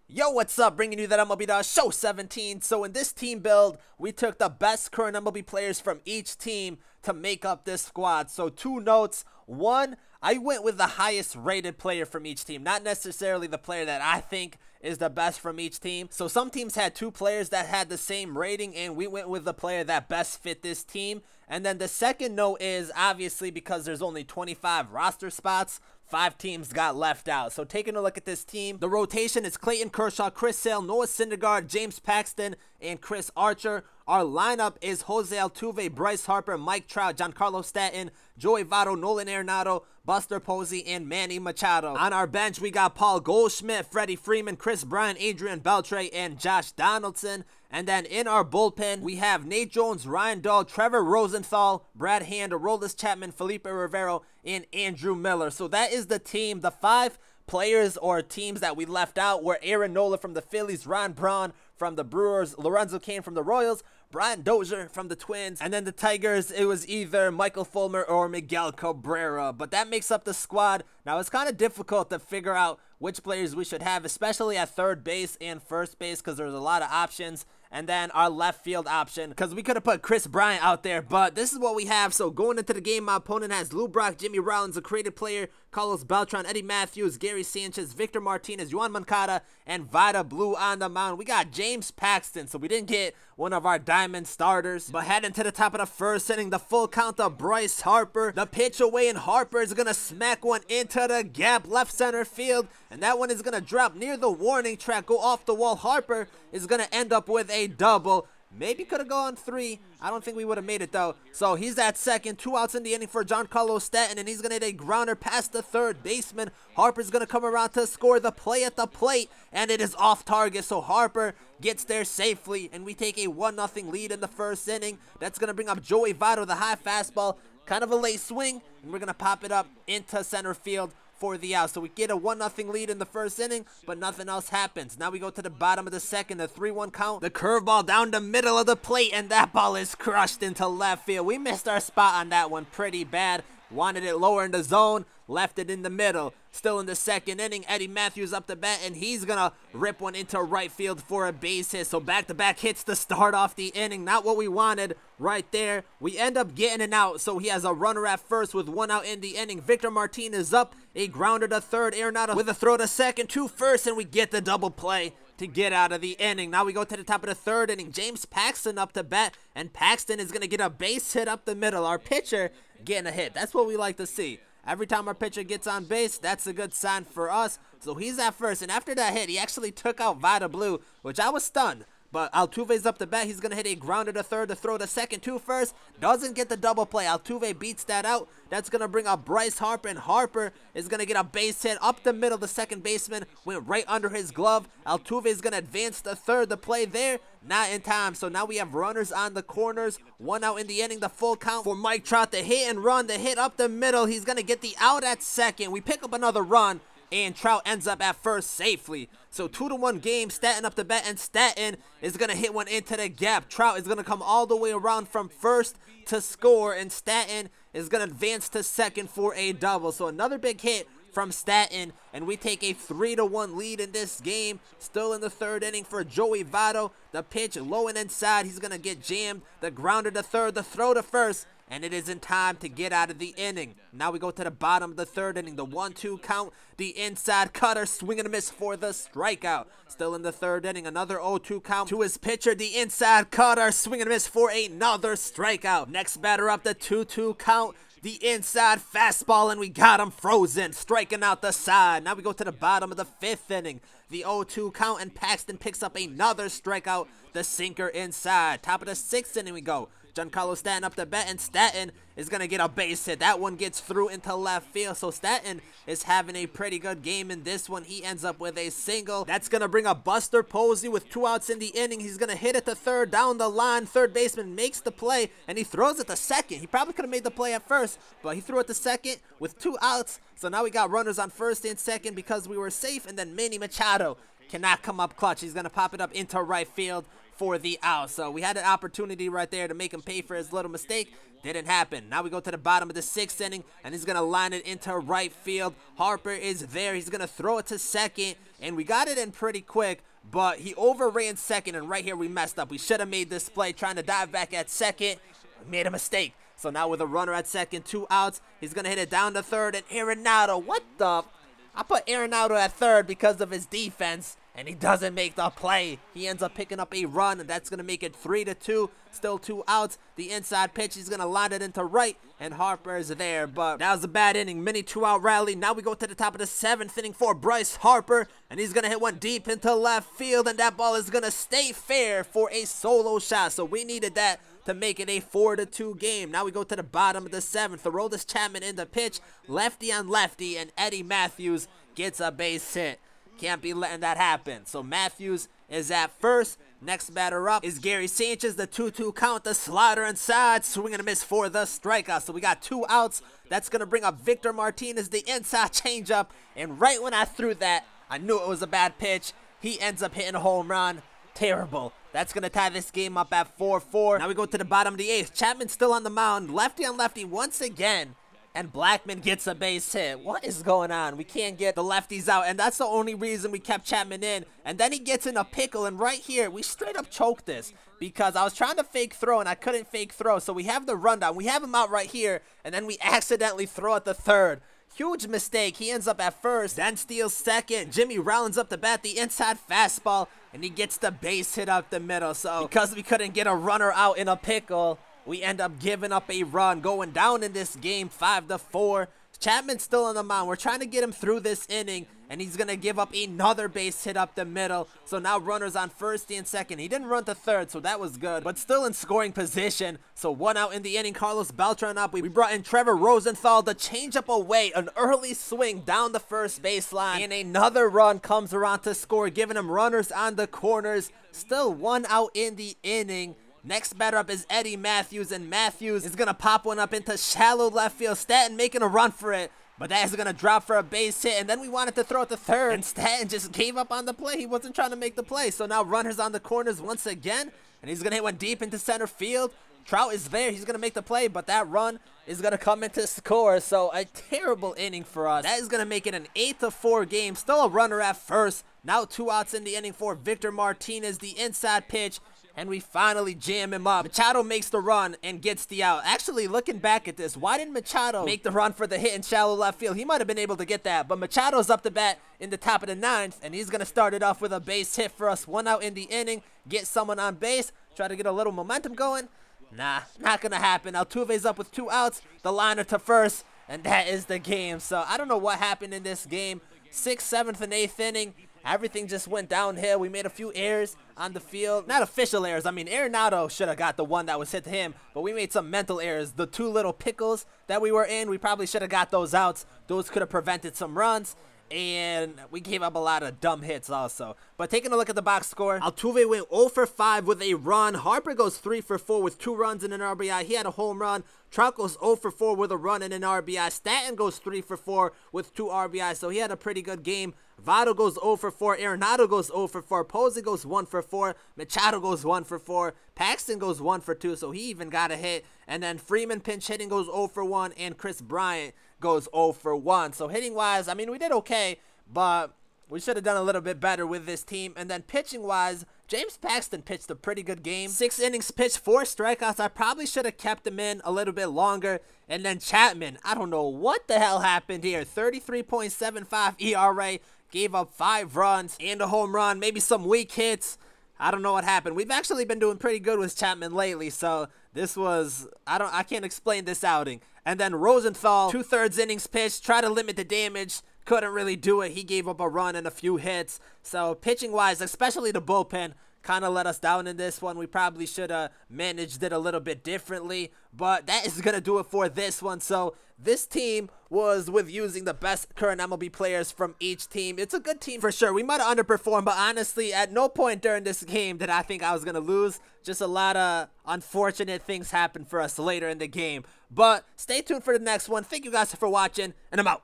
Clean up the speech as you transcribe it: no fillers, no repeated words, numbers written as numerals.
Yo, what's up? Bringing you that MLB Show 17. So in this team build, we took the best current MLB players from each team to make up this squad. So two notes. One, I went with the highest rated player from each team, not necessarily the player that I think is the best from each team. So some teams had two players that had the same rating, and we went with the player that best fit this team. And then the second note is obviously because there's only 25 roster spots, 5 teams got left out. So taking a look at this team, the rotation is Clayton Kershaw, Chris Sale, Noah Syndergaard, James Paxton, and Chris Archer. Our lineup is Jose Altuve, Bryce Harper, Mike Trout, Giancarlo Stanton, Joey Votto, Nolan Arenado, Buster Posey, and Manny Machado. On our bench, we got Paul Goldschmidt, Freddie Freeman, Chris Bryant, Adrian Beltre, and Josh Donaldson. And then in our bullpen, we have Nate Jones, Ryan Dahl, Trevor Rosenthal, Brad Hand, Aroldis Chapman, Felipe Rivero, and Andrew Miller. So that is the team. The 5 players or teams that we left out were Aaron Nola from the Phillies, Ron Braun from the Brewers, Lorenzo Cain from the Royals, Brian Dozier from the Twins, and then the Tigers, it was either Michael Fulmer or Miguel Cabrera. But that makes up the squad. Now, it's kind of difficult to figure out which players we should have, especially at third base and first base, because there's a lot of options. And then our left field option, because we could have put Chris Bryant out there, but this is what we have. So going into the game, my opponent has Lou Brock, Jimmy Rollins, a creative player, Carlos Beltran, Eddie Matthews, Gary Sanchez, Victor Martinez, Juan Moncada, and Vida Blue on the mound. We got James Paxton, so we didn't get one of our diamond starters. But heading to the top of the first inning, the full count of Bryce Harper. The pitch away, and Harper is going to smack one into the gap, left center field, and that one is going to drop near the warning track, go off the wall. Harper is going to end up with a double. Maybe could have gone 3. I don't think we would have made it though. So he's at second, 2 outs in the inning for Giancarlo Stanton, and he's going to hit a grounder past the third baseman. Harper's going to come around to score the play at the plate, and it is off target. So Harper gets there safely, and we take a 1-0 lead in the first inning. That's going to bring up Joey Votto, the high fastball, kind of a late swing, and we're going to pop it up into center field for the out. So we get a 1-0 lead in the first inning, but nothing else happens. Now we go to the bottom of the second, the 3-1 count. The curveball down the middle of the plate, and that ball is crushed into left field. We missed our spot on that one pretty bad. Wanted it lower in the zone, left it in the middle. Still in the second inning, Eddie Matthews up to bat, and he's gonna rip one into right field for a base hit. So back-to-back hits to start off the inning. Not what we wanted right there. We end up getting an out, so he has a runner at first with 1 out in the inning. Victor Martinez up, a grounder to third. Arenado with a throw to second, to first, and we get the double play to get out of the inning. Now we go to the top of the third inning. James Paxton up to bat, and Paxton is going to get a base hit up the middle. Our pitcher getting a hit. That's what we like to see. Every time our pitcher gets on base, that's a good sign for us. So he's at first, and after that hit, he actually took out Vida Blue, which I was stunned. But Altuve's up to bat. He's going to hit a grounder to third, to throw to second, to first. Doesn't get the double play. Altuve beats that out. That's going to bring up Bryce Harper, and Harper is going to get a base hit up the middle. The second baseman went right under his glove. Altuve is going to advance to third. The play there, not in time. So now we have runners on the corners. 1 out in the inning. The full count for Mike Trout. The hit and run. The hit up the middle. He's going to get the out at second. We pick up another run, and Trout ends up at first safely. So 2-1 game. Stanton up to bat, and Stanton is going to hit one into the gap. Trout is going to come all the way around from first to score, and Stanton is going to advance to second for a double. So another big hit from Stanton, and we take a 3-1 lead in this game. Still in the third inning for Joey Votto. The pitch low and inside. He's going to get jammed. The grounder to third, the throw to first, and it is in time to get out of the inning. Now we go to the bottom of the third inning. The 1-2 count, the inside cutter, swing and a miss for the strikeout. Still in the third inning, another 0-2 count to his pitcher, the inside cutter, swing and a miss for another strikeout. Next batter up, the 2-2 count, the inside fastball, and we got him frozen, striking out the side. Now we go to the bottom of the fifth inning. The 0-2 count, and Paxton picks up another strikeout, the sinker inside. Top of the sixth inning we go. Giancarlo Stanton up to bat, and Stanton is going to get a base hit. That one gets through into left field. So Stanton is having a pretty good game in this one. He ends up with a single. That's going to bring up Buster Posey with 2 outs in the inning. He's going to hit it to third, down the line. Third baseman makes the play, and he throws it to second. He probably could have made the play at first, but he threw it to second with 2 outs. So now we got runners on first and second because we were safe, and then Manny Machado cannot come up clutch. He's going to pop it up into right field for the out. So we had an opportunity right there to make him pay for his little mistake. Didn't happen. Now we go to the bottom of the 6th inning, and he's going to line it into right field. Harper is there. He's going to throw it to second, and we got it in pretty quick, but he overran second, and right here we messed up. We should have made this play, trying to dive back at second. We made a mistake. So now with a runner at second, 2 outs, he's going to hit it down to third, and Arenado, what the? I put Arenado at third because of his defense, and he doesn't make the play. He ends up picking up a run, and that's going to make it 3-2. Still 2 outs. The inside pitch, he's going to line it into right, and Harper is there. But that was a bad inning. Mini 2-out rally. Now we go to the top of the 7th inning for Bryce Harper, and he's going to hit one deep into left field, and that ball is going to stay fair for a solo shot. So we needed that to make it a 4-2 game. Now we go to the bottom of the 7th. Aroldis Chapman in the pitch, lefty on lefty, and Eddie Matthews gets a base hit. Can't be letting that happen. So Matthews is at first. Next batter up is Gary Sanchez. The 2-2 count, the slider inside, swing and a miss for the strikeout. So we got 2 outs. That's going to bring up Victor Martinez, the inside changeup. And right when I threw that, I knew it was a bad pitch. He ends up hitting a home run. Terrible. That's going to tie this game up at 4-4. Now we go to the bottom of the 8th. Chapman still on the mound. Lefty on lefty once again. And Blackman gets a base hit. What is going on? We can't get the lefties out, and that's the only reason we kept Chapman in. And then he gets in a pickle, and right here, we straight up choked this because I was trying to fake throw, and I couldn't fake throw. So we have the rundown. We have him out right here, and then we accidentally throw at the third. Huge mistake. He ends up at first, then steals second. Jimmy Rollins up to bat, the inside fastball, and he gets the base hit up the middle. So because we couldn't get a runner out in a pickle, we end up giving up a run, going down in this game 5-4. Chapman's still on the mound. We're trying to get him through this inning, and he's going to give up another base hit up the middle. So now runners on first and second. He didn't run to third, so that was good, but still in scoring position. So 1 out in the inning. Carlos Beltran up. We brought in Trevor Rosenthal. The changeup away, an early swing down the first baseline, and another run comes around to score, giving him runners on the corners. Still 1 out in the inning. Next batter up is Eddie Matthews, and Matthews is going to pop one up into shallow left field. Stanton making a run for it, but that is going to drop for a base hit, and then we wanted to throw it to third, and Stanton just gave up on the play. He wasn't trying to make the play, so now runners on the corners once again, and he's going to hit one deep into center field. Trout is there. He's going to make the play, but that run is going to come into score, so a terrible inning for us. That is going to make it an 8-4 game. Still a runner at first. Now 2 outs in the inning for Victor Martinez, the inside pitch, and we finally jam him up. Machado makes the run and gets the out. Actually, looking back at this, why didn't Machado make the run for the hit in shallow left field? He might have been able to get that, but Machado's up to bat in the top of the 9th, and he's going to start it off with a base hit for us. 1 out in the inning, get someone on base, try to get a little momentum going. Nah, not going to happen. Altuve's up with 2 outs, the liner to first, and that is the game. So I don't know what happened in this game. 6th, 7th, and 8th inning. Everything just went downhill. We made a few errors on the field. Not official errors. I mean, Arenado should have got the one that was hit to him, but we made some mental errors. The 2 little pickles that we were in, we probably should have got those outs. Those could have prevented some runs, and we gave up a lot of dumb hits also. But taking a look at the box score, Altuve went 0 for 5 with a run. Harper goes 3 for 4 with 2 runs and an RBI. He had a home run. Trout goes 0 for 4 with a run and an RBI. Stanton goes 3 for 4 with 2 RBIs, so he had a pretty good game. Votto goes 0 for 4. Arenado goes 0 for 4. Posey goes 1 for 4. Machado goes 1 for 4. Paxton goes 1 for 2, so he even got a hit. And then Freeman pinch hitting goes 0 for 1, and Chris Bryant goes 0 for 1. So hitting-wise, I mean, we did okay, but we should have done a little bit better with this team. And then pitching-wise, James Paxton pitched a pretty good game. 6 innings pitched, 4 strikeouts. I probably should have kept him in a little bit longer. And then Chapman, I don't know what the hell happened here. 33.75 ERA, gave up 5 runs and a home run, maybe some weak hits. I don't know what happened. We've actually been doing pretty good with Chapman lately, so this was, I can't explain this outing. And then Rosenthal, 2/3 innings pitched, tried to limit the damage, couldn't really do it. He gave up a run and a few hits. So pitching-wise, especially the bullpen, kind of let us down in this one. We probably should have managed it a little bit differently, but that is going to do it for this one. So this team was with using the best current MLB players from each team. It's a good team for sure. We might have underperformed, but honestly, at no point during this game did I think I was going to lose. Just a lot of unfortunate things happened for us later in the game. But stay tuned for the next one. Thank you guys for watching, and I'm out.